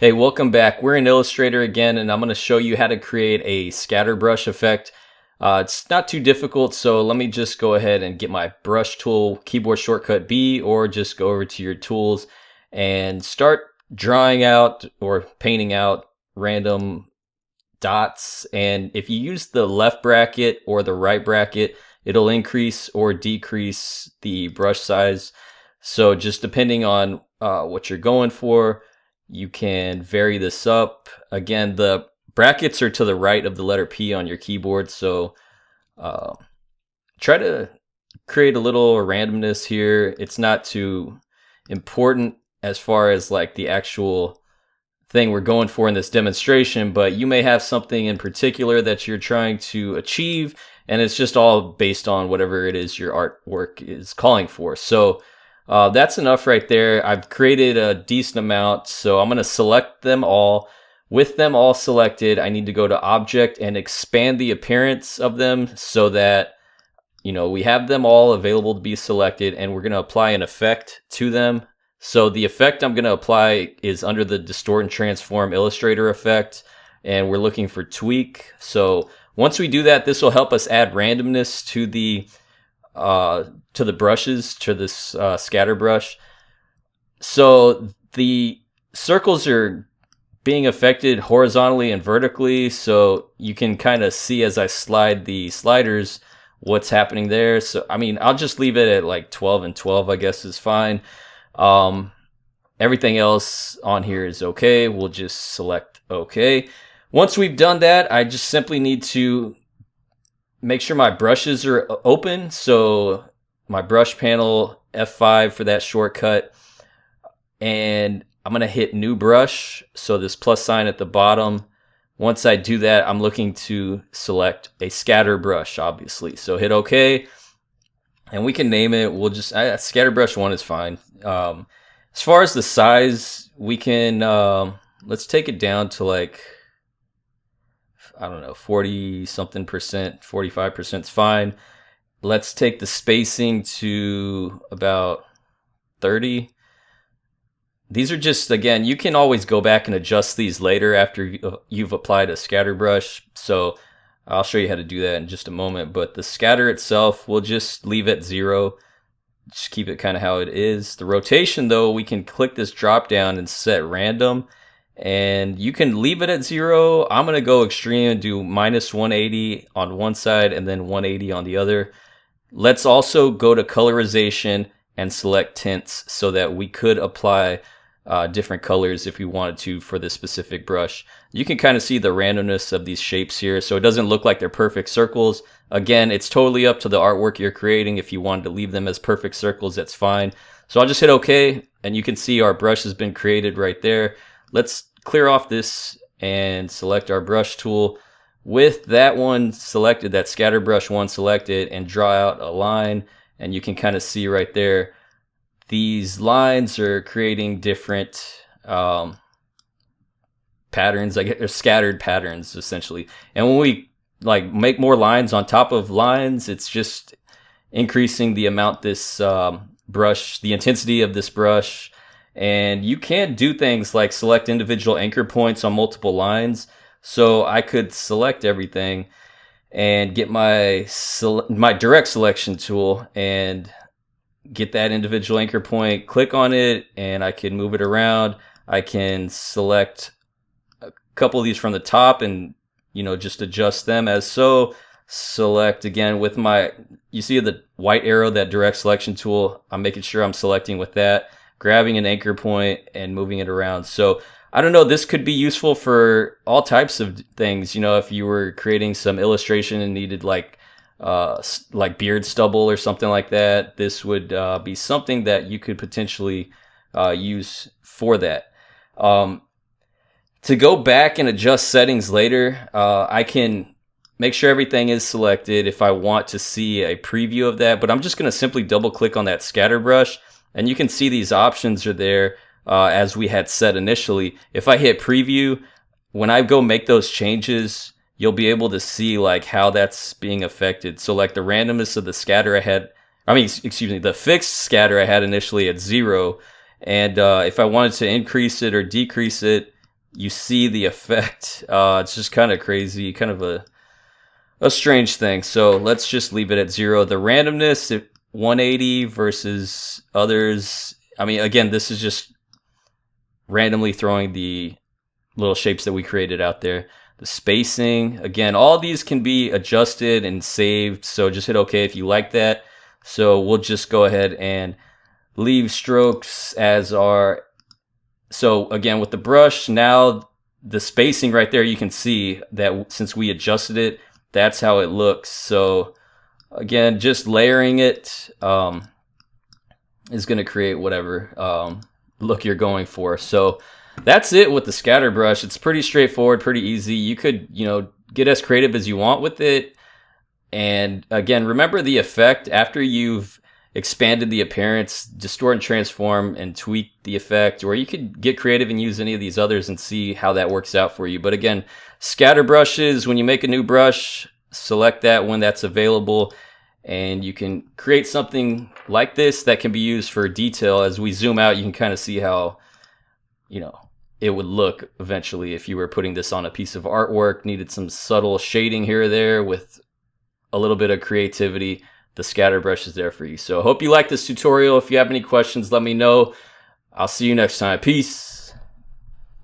Hey, welcome back. We're in Illustrator again, and I'm going to show you how to create a scatter brush effect. It's not too difficult, so let me just go ahead and get my brush tool, keyboard shortcut B, or just go over to your tools and start drawing out or painting out random dots. And if you use the left bracket or the right bracket, it'll increase or decrease the brush size. So just depending on what you're going for, you can vary this up. Again, the brackets are to the right of the letter P on your keyboard, so try to create a little randomness here. It's not too important as far as like the actual thing we're going for in this demonstration, but you may have something in particular that you're trying to achieve, and it's just all based on whatever it is your artwork is calling for. So that's enough right there. I've created a decent amount, so I'm going to select them all. With them all selected, I need to go to Object and expand the appearance of them so that we have them all available to be selected, and we're going to apply an effect to them. So the effect I'm going to apply is under the Distort and Transform Illustrator effect, and we're looking for Tweak. So once we do that, this will help us add randomness to the brushes, to this scatter brush. So the circles are being affected horizontally and vertically, so you can kind of see as I slide the sliders what's happening there. So I mean, I'll just leave it at like 12 and 12, I guess is fine. Everything else on here is okay. We'll just select okay. Once we've done that, I just simply need to make sure my brushes are open. So my brush panel, F5 for that shortcut, and I'm going to hit new brush. So this plus sign at the bottom. Once I do that, I'm looking to select a scatter brush, obviously. So hit OK, and we can name it. We'll just, scatter brush 1 is fine. As far as the size, we can, let's take it down to like, I don't know, 40 something percent, 45% is fine. Let's take the spacing to about 30. These are just, again, you can always go back and adjust these later after you've applied a scatter brush. So I'll show you how to do that in just a moment. But the scatter itself, we'll just leave at 0. Just keep it kind of how it is. The rotation, though, we can click this drop down and set random. And you can leave it at 0. I'm going to go extreme and do minus 180 on one side and then 180 on the other. Let's also go to colorization and select tints so that we could apply different colors if we wanted to for this specific brush. You can kind of see the randomness of these shapes here, so it doesn't look like they're perfect circles. Again, it's totally up to the artwork you're creating. If you wanted to leave them as perfect circles, that's fine. So I'll just hit OK, and you can see our brush has been created right there. Let's clear off this and select our brush tool. With that one selected, that scatter brush 1 selected, and draw out a line, and you can kind of see right there, these lines are creating different patterns. I guess they're scattered patterns essentially. And when we like make more lines on top of lines, it's just increasing the amount this brush, the intensity of this brush. And you can do things like select individual anchor points on multiple lines. So I could select everything and get my direct selection tool and get that individual anchor point, click on it, and I can move it around. I can select a couple of these from the top and just adjust them as so. Select again with you see the white arrow, that direct selection tool. I'm making sure I'm selecting with that, grabbing an anchor point and moving it around. So I don't know, this could be useful for all types of things. If you were creating some illustration and needed like beard stubble or something like that, this would be something that you could potentially use for that. To go back and adjust settings later, I can make sure everything is selected if I want to see a preview of that, but I'm just going to simply double click on that scatter brush, and you can see these options are there as we had set initially. If I hit preview, when I go make those changes, you'll be able to see like how that's being affected. So like the randomness of the scatter the fixed scatter I had initially at 0. And if I wanted to increase it or decrease it, you see the effect. It's just kind of crazy, kind of a strange thing. So let's just leave it at 0. The randomness at 180 versus others. I mean, again, this is just randomly throwing the little shapes that we created out there. The spacing, again, all these can be adjusted and saved. So just hit OK if you like that. So we'll just go ahead and leave strokes as our. So again, with the brush, now the spacing right there, you can see that since we adjusted it, that's how it looks. So again, just layering it is going to create whatever look you're going for. So that's it with the scatter brush. It's pretty straightforward, pretty easy. You could, get as creative as you want with it. And again, remember the effect after you've expanded the appearance, distort and transform and tweak the effect, or you could get creative and use any of these others and see how that works out for you. But again, scatter brushes, when you make a new brush, select that when that's available, and you can create something like this that can be used for detail. As we zoom out, you can kind of see how, it would look eventually if you were putting this on a piece of artwork, needed some subtle shading here or there with a little bit of creativity. The scatter brush is there for you. So I hope you like this tutorial. If you have any questions, let me know. I'll see you next time. Peace.